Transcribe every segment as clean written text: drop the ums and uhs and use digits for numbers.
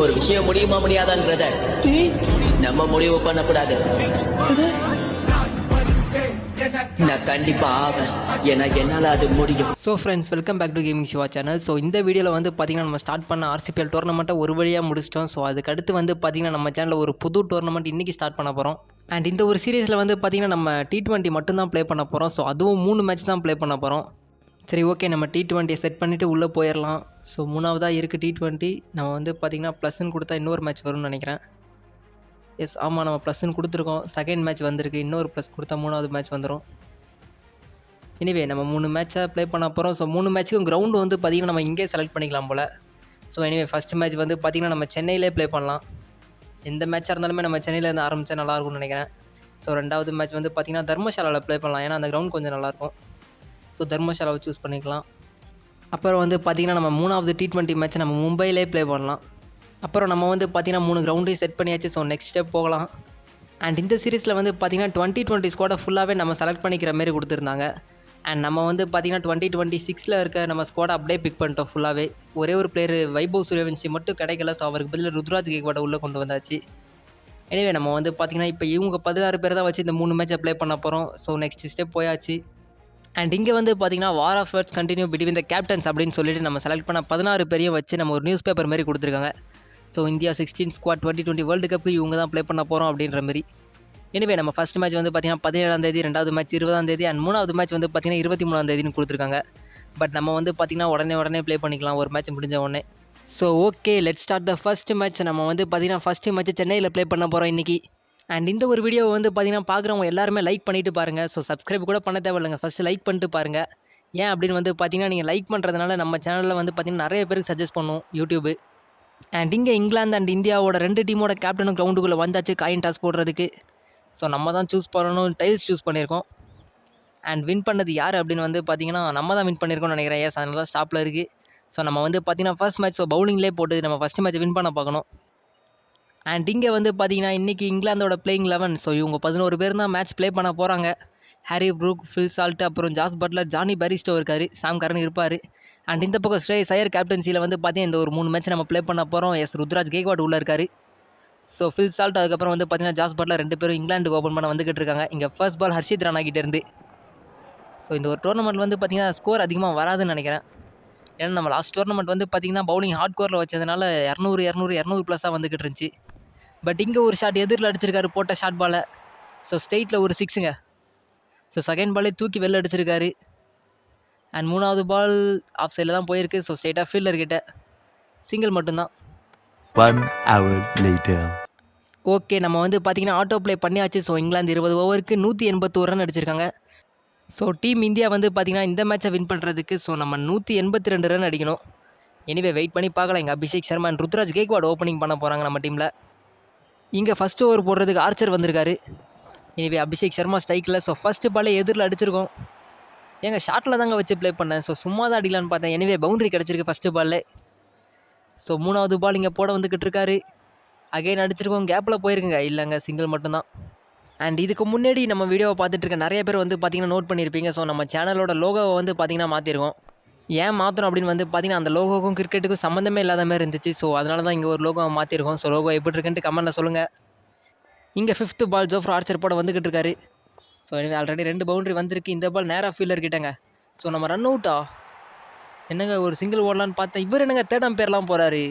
ஒரு விஷயம் முடியுமா முடியாதான்றத நம்ம முடிவு பண்ணக்கூடாது. நான் கண்டிப்பா ஆவேன், ஏன்னா என்னால அது முடியும். So friends, welcome back to gaming Siva channel. So இந்த வீடியோவில் வந்து பார்த்திங்கன்னா நம்ம ஸ்டார்ட் பண்ண ஆர்சிபிஎல் டோர்னமெண்ட்டை ஒரு வழியாக முடிச்சிட்டோம். ஸோ அதுக்கடுத்து வந்து பார்த்திங்கன்னா நம்ம சேனலில் ஒரு புது டோர்னமெண்ட் இன்றைக்கி ஸ்டார்ட் பண்ண போகிறோம். அண்ட் இந்த ஒரு சீரீஸில் வந்து பார்த்திங்கன்னா நம்ம T20 மட்டும்தான் ப்ளே பண்ண போகிறோம். ஸோ அதுவும் 3 மேட்ச் தான் ப்ளே பண்ண போகிறோம். சரி, ஓகே, நம்ம T20 செட் பண்ணிவிட்டு உள்ளே போயிடலாம். ஸோ 3ஆவதாக இருக்குது T20. நம்ம வந்து பார்த்திங்கன்னா ப்ளஸ்ன்னு கொடுத்தா இன்னொரு மேட்ச் வரும்னு நினைக்கிறேன். எஸ், ஆமாம், நம்ம ப்ளஸ்ன்னு கொடுத்துருக்கோம். செகண்ட் மேட்ச் வந்திருக்கு. இன்னொரு ப்ளஸ் கொடுத்தா 3ஆவது மேட்ச் வந்துடும். எனிவே நம்ம 3 மேட்சாக ப்ளே பண்ண போகிறோம். ஸோ 3 மேட்ச்சுக்கும் கிரவுண்டு வந்து பார்த்திங்கன்னா நம்ம இங்கே செலக்ட் பண்ணிக்கலாம் போல். ஸோ எனிவே ஃபஸ்ட் மேட்ச் வந்து பார்த்திங்கன்னா நம்ம சென்னையிலே ப்ளே பண்ணலாம். எந்த மேட்சாக இருந்தாலுமே நம்ம சென்னையிலேருந்து ஆரம்பித்தா நல்லாயிருக்கும்னு நினைக்கிறேன். ஸோ 2வது மேட்ச் வந்து பார்த்திங்கன்னா தர்மசாலாவில் ப்ளே பண்ணலாம். ஏன்னா அந்த கிரவுண்ட் கொஞ்சம் நல்லாயிருக்கும். ஸோ தர்மசாலாவை சூஸ் பண்ணிக்கலாம். அப்புறம் வந்து பார்த்திங்கன்னா நம்ம 3வது T20 மேட்ச்சை நம்ம மும்பையிலே ப்ளே பண்ணலாம். அப்புறம் நம்ம வந்து பார்த்திங்கன்னா 3 கிரவுண்டையும் செட் பண்ணியாச்சு. ஸோ நெக்ஸ்ட் ஸ்டெப் போகலாம். அண்ட் இந்த சீரீஸில் வந்து பார்த்திங்கன்னா 2020 ஸ்குவாடை ஃபுல்லாகவே நம்ம செலக்ட் பண்ணிக்கிற மாரி கொடுத்துருந்தாங்க. அண்ட் நம்ம வந்து பார்த்திங்கன்னா 2026 இருக்க நம்ம ஸ்குவாடை அப்படியே பிக் பண்ணிட்டோம் ஃபுல்லாகவே. ஒரே ஒரு பிளேயர் வைபவ் சூரியவன்சி மட்டும் கிடைக்கல. ஸோ அவருக்கு பதில் ருத்ராஜ் கேக்வாடை உள்ளே கொண்டு வந்தாச்சு. எனவே நம்ம வந்து பார்த்திங்கன்னா இப்போ இவங்க 16 பேர் தான் வச்சு இந்த 3 மேட்சை ப்ளே பண்ண போகிறோம். ஸோ நெக்ஸ்ட் ஸ்டெப் போயாச்சு. அண்ட் இங்கே வந்து பார்த்திங்கன்னா war of words continue between the captains அப்படின்னு சொல்லிட்டு நம்ம செலக்ட் பண்ண 16 பேரையும் வச்சு நம்ம ஒரு நியூஸ் பேப்பர் மாதிரி கொடுத்துருக்காங்க. ஸோ இந்தியா 16 ஸ்குவாட் 2020 வேர்ல்டு கப்புக்கு இவங்க தான் ப்ளே பண்ண போகிறோம் அப்படின்ற மாதிரி. எனவே நம்ம ஃபஸ்ட் மேட்ச் வந்து பார்த்திங்கன்னா 17ஆம் தேதி, 2வது மேட்ச் 20ஆம் தேதி அண்ட் 3வது மேட்ச் வந்து பார்த்திங்கன்னா 23ஆம் தேதினு கொடுத்துருக்காங்க. பட் நம்ம வந்து பார்த்திங்கன்னா உடனே ப்ளே பண்ணிக்கலாம் ஒரு மேட்ச் முடிஞ்ச உடனே. So okay, let start the first match. நம்ம வந்து பார்த்திங்கன்னா ஃபஸ்ட்டு மேட்ச் சென்னையில் ப்ளே பண்ண போகிறோம் இன்றைக்கி. அண்ட் இந்த ஒரு வீடியோவை வந்து பார்த்திங்கன்னா பார்க்குறவங்க எல்லாருமே லைக் பண்ணிவிட்டு பாருங்கள். ஸோ சப்ஸ்கிரைப் கூட பண்ண தேவையில்லைங்க, ஃபஸ்ட்டு லைக் பண்ணிட்டு பாருங்கள். ஏன் அப்படின்னு வந்து பார்த்திங்கன்னா நீங்கள் லைக் பண்ணுறதுனால நம்ம சேனலில் வந்து பார்த்திங்கன்னா நிறைய பேருக்கு சஜஸ்ட் பண்ணும் யூடியூபு. அண்ட் இங்கே இங்கிலாந்து அண்ட் இந்தியாவோட 2 டீமோட கேப்டனும் கிரவுண்டுக்குள்ளே வந்தாச்சு காயின் டாஸ் போடுறதுக்கு. ஸோ நம்ம தான் சூஸ் பண்ணணும், டைல்ஸ் சூஸ் பண்ணியிருக்கோம். அண்ட் வின் பண்ணது யார் அப்படின்னு வந்து பார்த்திங்கன்னா நம்ம தான் வின் பண்ணியிருக்கோம்னு நினைக்கிறேன். ஏஸ், அதனால தான் ஸ்டாப்பில் இருக்குது. ஸோ நம்ம வந்து பார்த்திங்கன்னா ஃபர்ஸ்ட் மேட்ச் பவுலிங்லேயே போட்டு நம்ம ஃபஸ்ட் மேட்ச் வின் பண்ண பார்க்கணும். அண்ட் இங்கே வந்து பார்த்திங்கன்னா இன்றைக்கி இங்கிலாந்தோட பிளேயிங் 11. ஸோ இவங்க 11 பேர் தான் மேட்ச் ப்ளே பண்ண போகிறாங்க. ஹாரி ப்ரூக், ஃபில் சால்ட், அப்புறம் ஜாஸ் பட்லர், ஜானி பேரிஸ்டோ இருக்கார், சாம் கரன் இருப்பார். அண்ட் இந்த பக்கம் ஸ்ரேயஸ் ஐயர் கேப்டன்சியில் வந்து பார்த்திங்கன்னா இந்த ஒரு 3 மேட்ச் நம்ம ப்ளே பண்ண போகிறோம். எஸ், ருத்ராஜ் கேக்வாட் உள்ளே இருக்கார். ஸோ ஃபில் சால்ட், அதுக்கப்புறம் வந்து பார்த்திங்கன்னா ஜாஸ் பட்லர் 2 பேரும் இங்கிலாந்துக்கு ஓப்பன் பண்ண வந்துக்கிட்டு இருக்காங்க. இங்கே ஃபர்ஸ்ட் பால் ஹர்ஷித் ராணா கிட்டேருந்து. ஸோ இந்த ஒரு டோர்னமெண்ட் வந்து பார்த்திங்கன்னா ஸ்கோர் அதிகமாக வராதுன்னு நினைக்கிறேன். ஏன்னா நம்ம லாஸ்ட் டோர்னமெண்ட் வந்து பார்த்திங்கன்னா பவுலிங் ஹார்ட் கோரில் வச்சதுனால 200 ப்ளஸ்ஸாக வந்துக்கிட்டு இருந்துச்சு. பட் இங்கே ஒரு ஷாட் எதிரில் அடிச்சிருக்காரு போட்ட ஷாட் பாலை. ஸோ ஸ்ட்ரெயிட்டில் ஒரு 6ங்க. ஸோ செகண்ட் பாலே தூக்கி வெளில அடிச்சிருக்காரு. அண்ட் 3வது பால் ஆஃப் சைடில் தான் போயிருக்கு. ஸோ ஸ்ட்ரெயிட்டாக ஃபீல்டர்கிட்ட சிங்கிள் மட்டும்தான். 1 hour later. ஓகே, நம்ம வந்து பார்த்திங்கன்னா ஆட்டோ ப்ளே பண்ணியாச்சு. ஸோ இங்கிலாந்து 20 ஓவருக்கு 181 ரன் அடிச்சிருக்காங்க. ஸோ டீம் இந்தியா வந்து பார்த்திங்கன்னா இந்த மேட்சை வின் பண்ணுறதுக்கு ஸோ நம்ம 182 ரன் அடிக்கணும். எனிவே வெயிட் பண்ணி பார்க்கலாம். இங்கே அபிஷேக் சர்மா அண்ட் ருத்ராஜ் கேக்வாட் ஓப்பனிங் பண்ண போகிறாங்க நம்ம டீமில். இங்கே ஃபஸ்ட் ஓவர் போடுறதுக்கு ஆர்ச்சர் வந்திருக்காரு. எனிவே அபிஷேக் சர்மா ஸ்ட்ரைக்கில். ஸோ ஃபஸ்ட்டு பாலே எதிரில் அடிச்சிருக்கோம். எங்கள் ஷாட்டில் தாங்க வச்சு ப்ளே பண்ணேன். ஸோ சும்மா தான் அடிக்கலான்னு பார்த்தேன். எனிவே பவுண்டரி கிடச்சிருக்கு ஃபஸ்ட்டு பாலில். ஸோ 3வது பால் இங்கே போட வந்துக்கிட்டு இருக்காரு. அகைன் அடிச்சிருக்கோம். கேப்பில் போயிருக்குங்க. இல்லைங்க, சிங்கிள் மட்டும்தான். அண்ட் இதுக்கு முன்னாடி நம்ம வீடியோவை பார்த்துட்டு இருக்க நிறைய பேர் வந்து பார்த்திங்கன்னா நோட் பண்ணியிருப்பீங்க. ஸோ நம்ம சேனலோட லோகோவை வந்து பார்த்திங்கன்னா மாற்றிருக்கோம். ஏன் மாற்றணும் அப்படின்னு வந்து பார்த்திங்கன்னா அந்த லோகோக்கும் கிரிக்கெட்டுக்கும் சம்மந்தமே இல்லாத மாதிரி இருந்துச்சு. ஸோ அதனால தான் இங்கே ஒரு லோகோவை மாற்றிருக்கோம். ஸோ லோகோ எப்படி இருக்குன்ட்டு கமெண்ட்டில் சொல்லுங்கள். இங்கே 5th பால் ஜோஃப்ரா ஆர்ச்சர் போட வந்துக்கிட்டு இருக்காரு. ஸோ எனவே ஆல்ரெடி 2 பவுண்டரி வந்திருக்கு. இந்த பால் நேராக ஃபீல்டர் கிட்டங்க. ஸோ நம்ம ரன் அவுட்டா என்னங்க, ஒரு சிங்கிள் ஓடலான்னு பார்த்தேன். இவர் என்னங்க 3rd அம்பையர்லாம் போகிறாரு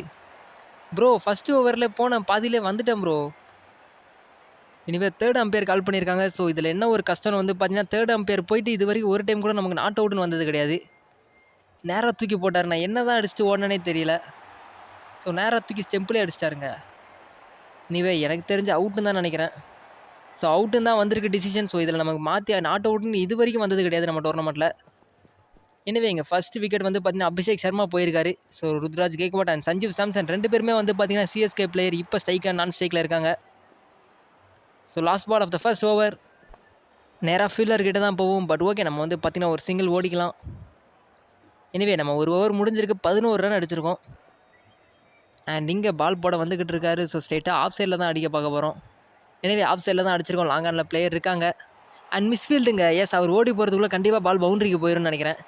ப்ரோ. ஃபஸ்ட்டு ஓவரில் போனேன், பாதியிலே வந்துட்டேன் ப்ரோ. இனிமேல் 3rd அம்பையர் கால் பண்ணியிருக்காங்க. ஸோ இதில் என்ன ஒரு கஷ்டம்னு வந்து பார்த்தீங்கன்னா 3rd அம்பையர் போயிட்டு இது வரைக்கும் ஒரு டைம் கூட நமக்கு நாட் அவுட்னு வந்தது கிடையாது. நேராக தூக்கி போட்டார். நான் என்ன தான் அடிச்சுட்டு ஓடனே தெரியல. ஸோ நேராக தூக்கி ஸ்டெம்பிளே அடிச்சிட்டாருங்க. நீவே எனக்கு தெரிஞ்ச அவுட்டுன்னு தான் நினைக்கிறேன். ஸோ அவுட்டுன்னு தான் வந்திருக்கு டிசிஷன். ஸோ இதில் நமக்கு மாற்றி நாட் அவுட்னு இது வரைக்கும் வந்தது கிடையாது நம்ம டோர்னமெண்ட்டில். எனவே இங்கே ஃபஸ்ட்டு விக்கெட் வந்து பார்த்திங்கன்னா அபிஷேக் சர்மா போயிருக்காரு. ஸோ ருத்ராஜ் கேக்வாட் அண்ட் சஞ்சீவ் சாம்சன் 2 பேருமே வந்து பார்த்திங்கன்னா சிஎஸ்கே பிளேயர். இப்போ ஸ்ட்ரைக் அண்ட் நான் ஸ்ட்ரைக்கில் இருக்காங்க. So last ball of the first over நேராக ஃபீல்டர் கிட்ட தான் போவோம். பட் ஓகே, நம்ம வந்து பார்த்திங்கன்னா ஒரு சிங்கிள் ஓடிக்கலாம். எனவே நம்ம ஒரு ஓவர் முடிஞ்சிருக்கு. 11 ரன் அடிச்சிருக்கோம். அண்ட் இங்கே பால் போட வந்துக்கிட்டு இருக்காரு. ஸோ ஸ்ட்ரெயிட்டாக ஆஃப் சைடில் தான் அடிக்க பார்க்க போகிறோம். எனவே ஆஃப் சைடில் தான் அடிச்சிருக்கோம். லாங் ஆனில் பிளேயர் இருக்காங்க. அண்ட் மிஸ்ஃபீல்டுங்க. எஸ், அவர் ஓடி போகிறதுக்குள்ளே கண்டிப்பாக பால் பவுண்டரிக்கு போயிடும்னு நினைக்கிறேன்.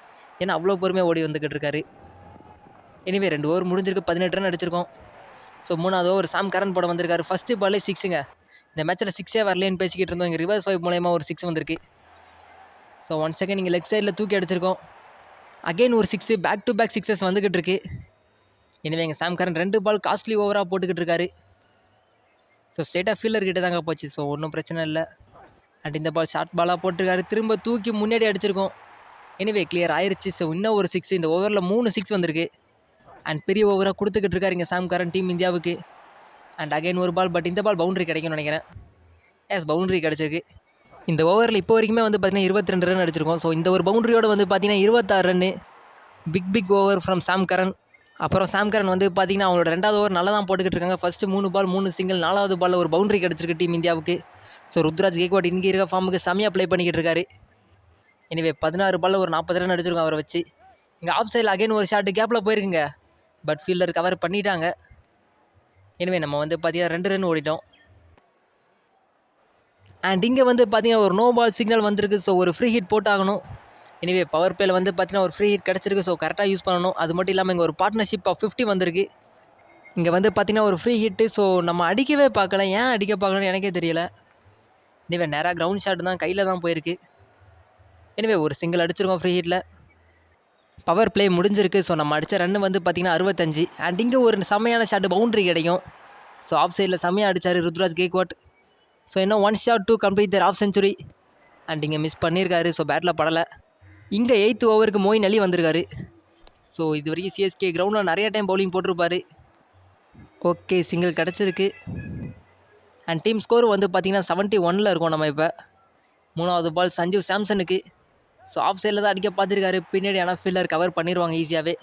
ஏன்னா அவ்வளோ பொறுமையாக ஓடி வந்துக்கிட்டு இருக்காரு. எனவே 2 ஓவர் முடிஞ்சிருக்கு. 18 ரன் அடிச்சிருக்கோம். ஸோ 3வது ஓவர் சாம் கரன் போட வந்திருக்காரு. ஃபஸ்ட்டு பாலே 6ங்க. இந்த மேட்ச்சில் 6ஏ வரலேன்னு பேசிக்கிட்டு இருந்தோம். இங்கே ரிவர்ஸ் வைப் மூலயமா ஒரு 6 வந்திருக்கு. ஸோ 1 செகண்ட் இங்கே லெக் சைடில் தூக்கி அடிச்சிருக்கோம். அகெயின் ஒரு 6 பேக் டு பேக் 6s வந்துக்கிட்டு இருக்கு. எனவே எங்கள் சாம் கரன் 2 பால் காஸ்ட்லி ஓவராக போட்டுக்கிட்டு இருக்காரு. ஸோ ஸ்ட்ரெயிட்டாக ஃபீல்டர் கிட்ட தாங்க போச்சு. ஸோ ஒன்றும் பிரச்சனை இல்லை. அண்ட் இந்த பால் ஷார்ட் பாலாக போட்டிருக்காரு. திரும்ப தூக்கி முன்னாடி அடிச்சிருக்கோம். எனிவே கிளியர் ஆயிடுச்சு. ஸோ இன்னும் ஒரு 6. இந்த ஓவரில் 3 6 வந்திருக்கு. அண்ட் பெரிய ஓவராக கொடுத்துக்கிட்டு இருக்காரு இங்கே சாம் கரன் டீம் இந்தியாவுக்கு. அண்ட் அகைன் ஒரு பால், பட் இந்த பால் பவுண்டரி கிடைக்கும்னு நினைக்கிறேன். எஸ், பவுண்டரி கிடச்சிருக்கு. இந்த ஓவரில் இப்போ வரைக்குமே வந்து பார்த்தீங்கன்னா 22 ரன் அடிச்சிருக்கோம். ஸோ இந்த ஒரு பவுண்டரியோட வந்து பார்த்தீங்கன்னா 26 ரன்னு. பிக் ஓவர் ஃப்ரம் சாம் கரன். அப்புறம் சாம் கரன் வந்து பார்த்தீங்கன்னா அவங்களோட 2வது ஓவர் நல்லா தான் போட்டுக்கிட்டு இருக்காங்க. ஃபஸ்ட்டு 3 பால் 3 சிங்கிள், 4வது பாலில் ஒரு பவுண்டரி கிடச்சிருக்கு டீம் இந்தியாவுக்கு. ஸோ ருத்ராஜ் கேக்வாட் இங்கே இருக்க ஃபார்முக்கு செம்மையாக ப்ளே பண்ணிக்கிட்டு இருக்காரு. எனவே 16 பாலில் ஒரு 40 ரன் அடிச்சிருக்கோம் அவரை வச்சு. இங்கே ஆஃப் சைடில் அகைன் ஒரு ஷாட்டு கேப்பில் போயிருக்குங்க. பட் ஃபீல்டர் கவர் பண்ணிட்டாங்க. எனவே நம்ம வந்து பார்த்தீங்கன்னா 2 ரன் ஓடிட்டோம். அண்ட் இங்கே வந்து பார்த்தீங்கன்னா ஒரு நோ பால் சிக்னல் வந்திருக்கு. ஸோ ஒரு ஃப்ரீ ஹிட் போட்டாகணும். எனிவே பவர் பிளேயில் வந்து பார்த்தீங்கன்னா ஒரு ஃப்ரீ ஹிட் கிடச்சிருக்கு. ஸோ கரெக்டாக யூஸ் பண்ணணும். அது மட்டும் இல்லாமல் இங்கே ஒரு பார்ட்னர்ஷிப் ஆஃப் 50 வந்திருக்கு. இங்கே வந்து பார்த்தீங்கன்னா ஒரு ஃப்ரீ ஹிட்டு. ஸோ நம்ம அடிக்கவே பார்க்கல. ஏன் அடிக்க பார்க்கலன்னு எனக்கே தெரியல. எனிவே நேராக கிரவுண்ட் ஷாட் தான், கையில் தான் போயிருக்கு. எனிவே ஒரு சிங்கிள் அடிச்சிருக்கோம் ஃப்ரீ ஹிட்டில். பவர் பிளே முடிஞ்சிருக்கு. ஸோ நம்ம அடித்த ரன் வந்து பார்த்திங்கன்னா 65. அண்ட் இங்கே ஒரு செம்மையான ஷாட்டு பவுண்டரி கிடைக்கும். ஸோ ஆஃப் சைடில் செம்மையாக அடித்தார் ருத்ராஜ் கேக்வாட். ஸோ இன்னும் 1 shot to complete their half century. And இங்கே மிஸ் பண்ணியிருக்காரு. ஸோ பேட்டில் படலை. இங்கே 8th ஓவருக்கு மோயின் அலி வந்திருக்காரு. ஸோ இது வரைக்கும் சிஎஸ்கே கிரவுண்டில் நிறைய டைம் பவுலிங் போட்டிருப்பார். ஓகே, சிங்கிள் கிடச்சிருக்கு. அண்ட் டீம் ஸ்கோர் வந்து பார்த்திங்கன்னா 71 இருக்கோம் நம்ம இப்போ. 3வது பால் சஞ்சு சாம்சனுக்கு. ஸோ ஆஃப் சைடில் தான் அடிக்க பார்த்துருக்காரு. பின்னாடி ஆனால் ஃபீல்டர் கவர் பண்ணிடுவாங்க ஈஸியாகவே.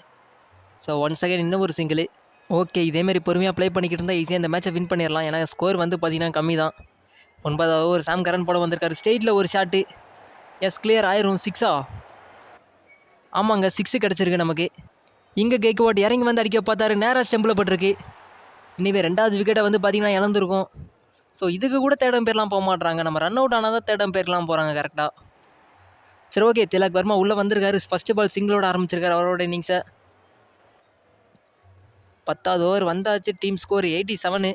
ஸோ 1 செகண்ட் இன்னும் ஒரு சிங்கிள். ஓகே, இதேமாரி பொறுமையாக ப்ளே பண்ணிக்கிட்டு இருந்தால் ஈஸியாக இந்த மேட்சை வின் பண்ணிடலாம். ஏன்னா ஸ்கோர் வந்து பார்த்திங்கன்னா கம்மி தான். 9வது ஓவர் சாம் கரன் போட வந்திருக்காரு. ஸ்ட்ரெயிட்டில் ஒரு ஷாட்டு. எஸ், கிளியர் ஆயிரும். 6ஆ? ஆமாங்க, 6 கிடச்சிருக்கு நமக்கு. இங்கே கேக்வாட் இறங்கி வந்து அடிக்க பார்த்தாரு. நேராக ஸ்டெம்பில் பட்டிருக்கு. இனிவே 2வது விக்கெட்டை வந்து பார்த்திங்கன்னா இழந்திருக்கும். ஸோ இதுக்கு கூட தேடம் பேர்லாம் போக மாட்றாங்க. நம்ம ரன் அவுட் ஆனால் தான் தேடம் பேர்லாம் போகிறாங்க கரெக்டாக. சரி, ஓகே, திலக் வர்மா உள்ளே வந்திருக்காரு. ஃபஸ்ட்டு பால் சிங்கிளோட ஆரம்பிச்சிருக்காரு அவரோட இன்னிங்ஸை. 10வது ஓவர் வந்தாச்சு. Team score 87.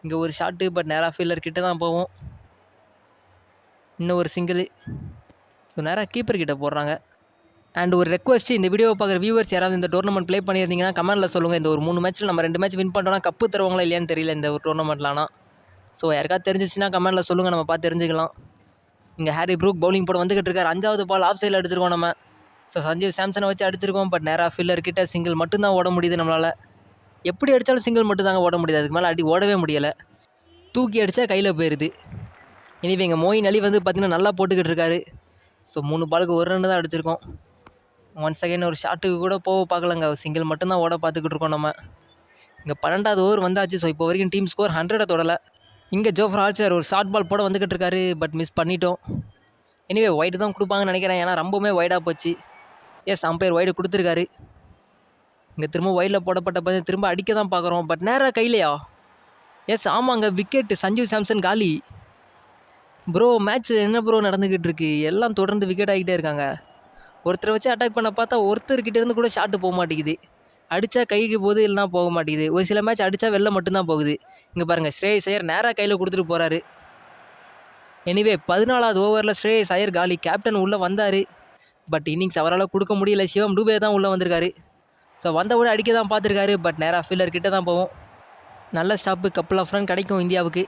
இங்கே ஒரு ஷாட்டு, பட் நேராக ஃபீல்டர் கிட்ட தான் போவோம். இன்னும் ஒரு சிங்கிள். ஸோ நேராக கீப்பர் கிட்ட போடுறாங்க. அண்ட் ஒரு ரெக்வஸ்ட், இந்த வீடியோவை பார்க்குற வியூவர்ஸ் யாராவது இந்த டோர்னமெண்ட் ப்ளே பண்ணியிருந்தீங்கன்னா கமெண்ட்டில் சொல்லுங்கள். இந்த ஒரு 3 மேட்ச்சில் நம்ம 2 மேட்ச் வின் பண்ணுறோன்னா கப்பு தருவாங்களா இல்லையான்னு தெரியல இந்த ஒரு டோர்னமெண்ட்லானா. ஸோ யாருக்காவது தெரிஞ்சிச்சுன்னா கமெண்ட்டில் சொல்லுங்கள், நம்ம பார்த்து தெரிஞ்சுக்கலாம். இங்கே ஹாரி ப்ரூக் பவுலிங் போட வந்துக்கிட்டு இருக்காரு. 5வது பால் ஆஃப் சைடில் அடிச்சிருக்கோம் நம்ம. ஸோ சஞ்சீவ் சாம்சனை வச்சு அடிச்சிருக்கோம். பட் நேராக ஃபீல்டர் கிட்ட சிங்கிள் மட்டும்தான் ஓட முடியுது நம்மளால். எப்படி அடித்தாலும் சிங்கிள் மட்டும் தாங்க ஓட முடியாது. அதுக்கு மேலே ஓடவே முடியலை. தூக்கி அடித்தா கையில் போயிடுது. இனிவே எங்கள் மோயின் அலி வந்து பார்த்திங்கன்னா நல்லா போட்டுக்கிட்டு இருக்காரு. ஸோ 3 பாலுக்கு 1 ரன் தான் அடிச்சிருக்கோம். 1 செகண்ட் ஒரு ஷாட்டுக்கு கூட போக பார்க்கலங்க. சிங்கிள் மட்டும்தான் ஓட பார்த்துக்கிட்டு இருக்கோம் நம்ம. இங்கே 12வது ஓவர் வந்தாச்சு. ஸோ இப்போ வரைக்கும் டீம் ஸ்கோர் 100 தொடலை. இங்கே ஜோஃப்ரா ஆர்ச்சர் ஒரு ஷார்ட் பால் போட வந்துக்கிட்டு இருக்காரு. பட் மிஸ் பண்ணிட்டோம். எனிவே ஒயிட் தான் கொடுப்பாங்கன்னு நினைக்கிறேன். ஏன்னா ரொம்பவுமே ஒய்டாக போச்சு. எஸ், அம்பையர் ஒய்டு கொடுத்துருக்காரு. இங்கே திரும்ப ஒயிடில் போடப்பட்ட பார்த்து திரும்ப அடிக்க தான் பார்க்குறோம். பட் நேராக கையிலையா? எஸ், ஆமாங்க, விக்கெட்டு. சஞ்சீவ் சாம்சன் காலி. ப்ரோ, மேட்ச் என்ன ப்ரோ நடந்துக்கிட்டு இருக்கு? எல்லாம் தொடர்ந்து விக்கெட் ஆகிட்டே இருக்காங்க. ஒருத்தரை வச்சு அட்டாக் பண்ண பார்த்தா ஒருத்தர்கிட்ட இருந்து கூட ஷாட்டு போக மாட்டேங்குது. அடித்தா கைக்கு போகுது, இல்லைனா போக மாட்டேங்குது. ஒரு சில மேட்ச் அடித்தா வெளில மட்டும்தான் போகுது. இங்கே பாருங்கள், ஸ்ரேயஸ் ஐயர் நேராக கையில் கொடுத்துட்டு போகிறாரு. எனிவே 14வது ஓவரில் ஸ்ரேயஸ் ஐயர் காலி. கேப்டன் உள்ளே வந்தார். பட் இன்னிங்ஸ் அவரால் கொடுக்க முடியல. சிவம் டூபே தான் உள்ளே வந்திருக்காரு. ஸோ வந்தவுடனே அடிக்க தான் பார்த்துருக்காரு. பட் நேராக ஃபீல்டர் கிட்ட தான் போவோம். நல்ல ஸ்டாப்பு, கப்பல் ஆஃப் ரன் கிடைக்கும் இந்தியாவுக்கு.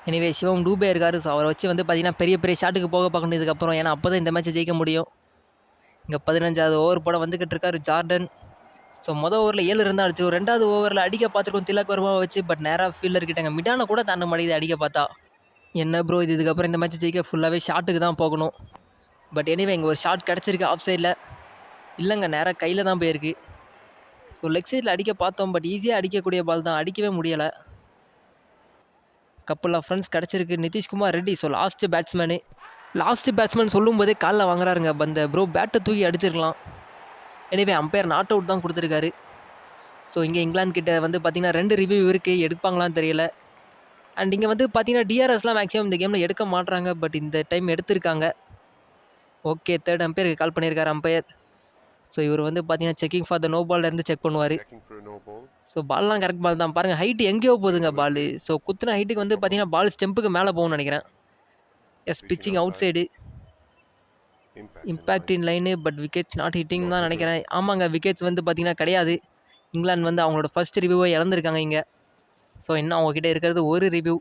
எனிவே சிவம் டூபே இருக்கார். ஸோ அவரை வச்சு வந்து பார்த்திங்கன்னா பெரிய பெரிய ஷாட்டுக்கு போக பார்க்கணும் இதுக்கப்புறம். ஏன்னா அப்போ தான் இந்த மேட்ச்சை ஜெயிக்க முடியும். இங்கே 15வது ஓவர் போட வந்துக்கிட்டு இருக்காரு ஜார்டன். ஸோ ஓவரில் 7 இருந்தால் அடிச்சிருவோம். 2வது ஓவரில் அடிக்க பார்த்துருக்கோம் திலக் வர்மாவை வச்சு. பட் நேராக ஃபீல்டர் கிட்டங்க மிடான கூட தாண்ட மாட்டேங்குது அடிக்க பார்த்தா. என்ன ப்ரோ இதுக்கப்புறம் இந்த மேட்ச் ஜெயிக்க ஃபுல்லாகவே ஷாட்டுக்கு தான் போகணும். பட் எனிவே இங்கே ஒரு ஷாட் கிடச்சிருக்கு ஆஃப் சைடில். இல்லைங்க, நேராக கையில் தான் போயிருக்கு. ஸோ லெக் சைடில் அடிக்க பார்த்தோம். பட் ஈஸியாக அடிக்கக்கூடிய பால் தான், அடிக்கவே முடியலை. கப்பல் ஆஃப் ரன்ஸ் கிடச்சிருக்கு. Nitish Kumar Reddy. So last batsman சொல்லும் போதே காலில் வாங்குறாருங்க. அந்த ப்ரோ பேட்டை தூக்கி அடிச்சிருக்கலாம். எனிவே அம்பையர் நாட் அவுட் தான் கொடுத்துருக்காரு. ஸோ இங்கே இங்கிலாந்து கிட்ட வந்து பார்த்திங்கன்னா 2 ரிவ்யூ இருக்குது. எடுப்பாங்களான்னு தெரியல. அண்ட் இங்கே வந்து பார்த்திங்கன்னா டிஆர்எஸ்லாம் மேக்ஸிமம் இந்த கேமில் எடுக்க மாட்டுறாங்க. பட் இந்த டைம் எடுத்திருக்காங்க. ஓகே, 3rd அம்பையருக்கு கால் பண்ணியிருக்காரு அம்பையர். ஸோ இவர் வந்து பார்த்தீங்கன்னா செக்கிங் ஃபார் த நோ பால்லேருந்து செக் பண்ணுவார். ஸோ பால்லாம் கரெக்ட் பால் தான் பாருங்கள், ஹைட்டு எங்கேயோ போகுதுங்க பால். ஸோ குத்துன ஹைட்டுக்கு வந்து பார்த்தீங்கன்னா பால் ஸ்டெம்புக்கு மேலே போகும்னு நினைக்கிறேன். Yes, pitching outside, impact in line, but wickets not hitting தான் நினைக்கிறேன். ஆமாங்க, விக்கெட்ஸ் வந்து பார்த்தீங்கன்னா கிடையாது. இங்கிலாந்து வந்து அவங்களோட ஃபர்ஸ்ட் ரிவ்யூவை இழந்திருக்காங்க இங்கே. ஸோ இன்னும் அவங்கக்கிட்ட இருக்கிறது ஒரு ரிவ்யூ.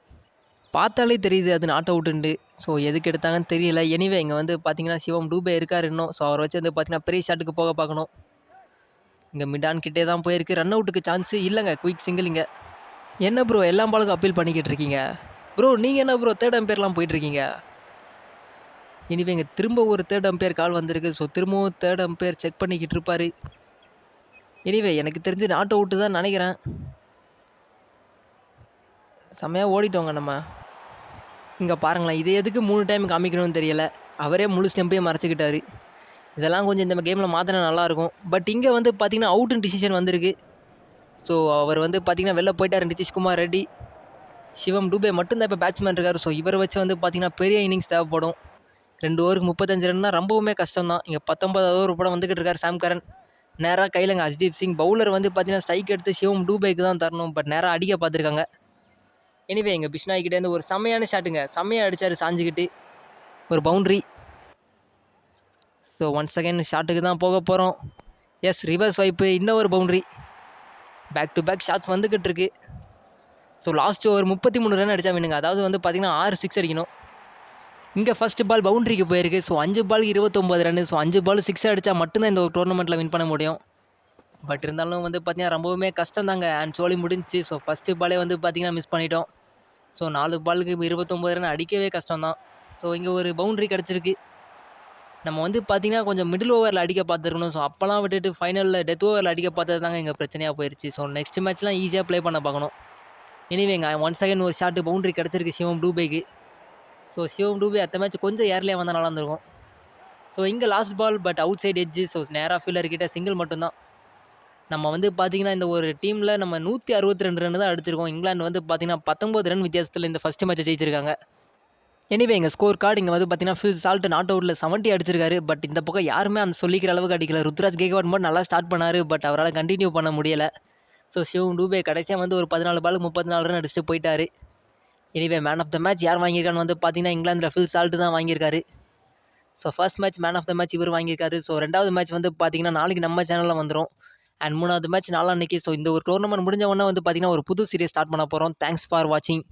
பார்த்தாலே தெரியுது அது நாட் அவுட்டுண்டு. ஸோ எதுக்கு எடுத்தாங்கன்னு தெரியல. எனிவே இங்கே வந்து பார்த்தீங்கன்னா சிவம் டூபே இருக்கார் இன்னும். ஸோ அவர் வச்சு வந்து பார்த்தீங்கன்னா பெரிய ஷாட்டுக்கு போக பார்க்கணும். இங்கே மிடான் கிட்டே தான் போயிருக்கு. ரன் அவுட்டுக்கு சான்ஸு இல்லைங்க, குயிக் சிங்கிள். இங்கே என்ன ப்ரோ எல்லா பாலுக்கும் அப்பீல் பண்ணிக்கிட்டு இருக்கீங்க ப்ரோ? நீங்கள் என்ன ப்ரோ தேர்ட் அம்பையர்லாம் போயிட்டுருக்கீங்க? எனிவே இங்கே திரும்ப ஒரு தேர்ட் அம்பையர் கால் வந்திருக்கு. ஸோ திரும்பவும் தேர்ட் அம்பையர் செக் பண்ணிக்கிட்டு இருப்பார். எனிவே எனக்கு தெரிஞ்சு நாட் அவுட்டு தான் நினைக்கிறேன். செம்மையாக ஓடிட்டோங்க நம்ம. இங்கே பாருங்களேன், இது எதுக்கு 3 டைம் காமிக்கணும்னு தெரியல. அவரே முழு ஸ்டெம்பையும் மறைச்சிக்கிட்டாரு. இதெல்லாம் கொஞ்சம் இந்த கேமில் மாற்றினா நல்லாயிருக்கும். பட் இங்கே வந்து பார்த்திங்கன்னா அவுட்டுன்னு டிசிஷன் வந்திருக்கு. ஸோ அவர் வந்து பார்த்திங்கன்னா வெளில போயிட்டார் நிதிஷ்குமார் ரெட்டி. சிவம் டூபே மட்டும்தான் இப்போ பேட்ஸ்மேன் இருக்கார். ஸோ இவரை வச்சு வந்து பார்த்திங்கன்னா பெரிய இன்னிங்ஸ் தேவைப்படும். 2 ஓவருக்கு 35 ரன்னா ரொம்பவுமே கஷ்டம் தான். இங்கே 19வது ஓவர் கூட வந்துக்கிட்டு இருக்கார் சாம் கரன். நேராக கையிலங்க ஹர்ஷ்தீப் சிங். பவுலர் வந்து பார்த்திங்கன்னா ஸ்ட்ரைக் எடுத்து சிவம் டூபேக்கு தான் தரணும். பட் நேராக அடிக்க பார்த்துருக்காங்க. எனிவே எங்கள் பிஷ்னாய்கிட்டேருந்து ஒரு செம்மையான ஷாட்டுங்க, செம்மையாக அடித்தார் சாஞ்சிக்கிட்டு, ஒரு பவுண்ட்ரி. ஸோ ஒன்ஸ் அகைன் ஷாட்டுக்கு தான் போக போகிறோம். எஸ், ரிவர்ஸ் வைப்பு, இன்னும் ஒரு boundary. Back to back shots வந்துக்கிட்டு இருக்கு. ஸோ லாஸ்ட் ஓவர் 33 ரன் அடித்தா வேணுங்க. அதாவது வந்து பார்த்திங்கன்னா 6 6 அடிக்கணும். இங்கே ஃபஸ்ட்டு பால் பவுண்ட்ரிக்கு போயிருக்கு. ஸோ 5 பாலுக்கு 29 ரன். ஸோ 5 பால் 6 அடித்தா மட்டும்தான் இந்த ஒரு டோர்னமெண்ட்டில் வின் பண்ண முடியும். பட் இருந்தாலும் வந்து பார்த்திங்கன்னா ரொம்பவுமே கஷ்டம் தாங்க. அண்ட் சோலி முடிஞ்சு. ஸோ ஃபஸ்ட்டு பாலே வந்து பார்த்திங்கன்னா மிஸ் பண்ணிட்டோம். ஸோ 4 பாலுக்கு 29 ரன் அடிக்கவே கஷ்டம் தான். ஸோ இங்கே ஒரு பவுண்ட்ரி கிடச்சிருக்கு. நம்ம வந்து பார்த்திங்கன்னா கொஞ்சம் மிடில் ஓவரில் அடிக்க பார்த்துருக்கணும். ஸோ அப்போலாம் விட்டுட்டு ஃபைனலில் டெத் ஓவரில் அடிக்க பார்த்தது தாங்க இங்கே பிரச்சனையாக போயிடுச்சு. ஸோ நெக்ஸ்ட் மேட்ச்லாம் ஈஸியாக ப்ளே பண்ண பார்க்கணும். எனிவேங்க ஒன்ஸ் அகைன் ஒரு ஷாட்டு பவுண்ட்ரி கிடச்சிருக்கு சிவம் டூபேக்கு. ஸோ சிவம் டூபே அடுத்த மேட்ச் கொஞ்சம் ஏர்லியாக வந்தால் நல்லா இருந்திருக்கும். ஸோ இங்கே last ball, but outside edge. So நேராக ஃபீல்டர்கிட்ட சிங்கிள் மட்டும்தான். நம்ம வந்து பார்த்திங்கன்னா இந்த ஒரு டீமில் நம்ம 162 ரன் தான் அடிச்சிருக்கோம். இங்கிலாந்து வந்து பார்த்திங்கன்னா 19 ரன் வித்தியாசத்தில் இந்த ஃபஸ்ட்டு மேட்ச்சை ஜெயிச்சிருக்காங்க. எனிவே எங்கள் ஸ்கோர் கார்டு இங்கே வந்து பார்த்திங்கன்னா ஃபில் சால்ட் நாட் அவுட்டில் 70 அடிச்சிருக்காரு. பட் இந்த பக்கம் யாருமே அந்த சொல்லிக்கிற அளவுக்கு அடிக்கல. ருத்ராஜ் கேக்வாட் மட்டும் நல்லா ஸ்டார்ட் பண்ணார். பட் அவரால் கண்டினியூ பண்ண முடியலை. ஸோ சிவம் டூபே கடைசியாக வந்து ஒரு 14 பாலுக்கு 34 ரன் அடிச்சுட்டு போயிட்டார். Anyway man of the match யார் வாங்கியிருக்கான்னு வந்து பார்த்திங்கன்னா இங்கிலாந்தில் ஃபில் சால்ட் தான் வாங்கியிருக்காரு. So first match man of the match இவர் வாங்கியிருக்காரு. ஸோ 2வது மேட்ச் வந்து பார்த்திங்கன்னா நாளைக்கு நம்ம சேனலில் வந்துடும். அண்ட் 3வது மேட்ச் நாளான்னைக்கு. ஸோ இந்த ஒரு டோர்னமெண்ட் முடிஞ்ச உடனே வந்து பார்த்திங்கன்னா ஒரு புது சீரிஸ் ஸ்டார்ட் பண்ண போகிறோம். தேங்க்ஸ் ஃபார் வாட்சிங்.